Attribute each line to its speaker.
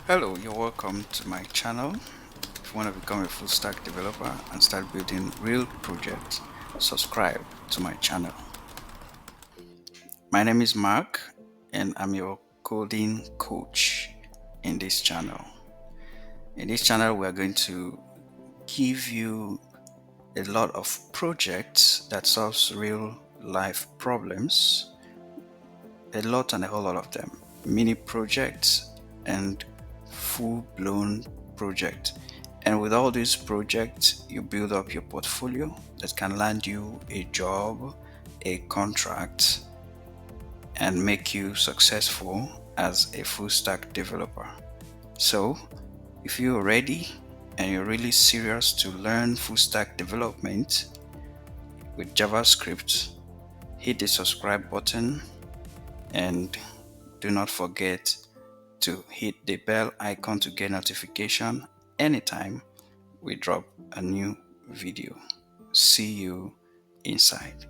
Speaker 1: Hello, you're welcome to my channel. If you want to become a full stack developer and start building real projects, subscribe to my channel. My name is Mark and I'm your coding coach in this channel. In this channel, we are going to give you a lot of projects that solves real life problems, a lot and a whole lot of them, mini projects and full-blown projects. And with all these projects, you build up your portfolio that can land you a job, a contract, and make you successful as a full stack developer. So, if you're ready and you're really serious to learn full stack development with JavaScript, hit the subscribe button and do not forget to hit the bell icon to get notification anytime we drop a new video. See you inside.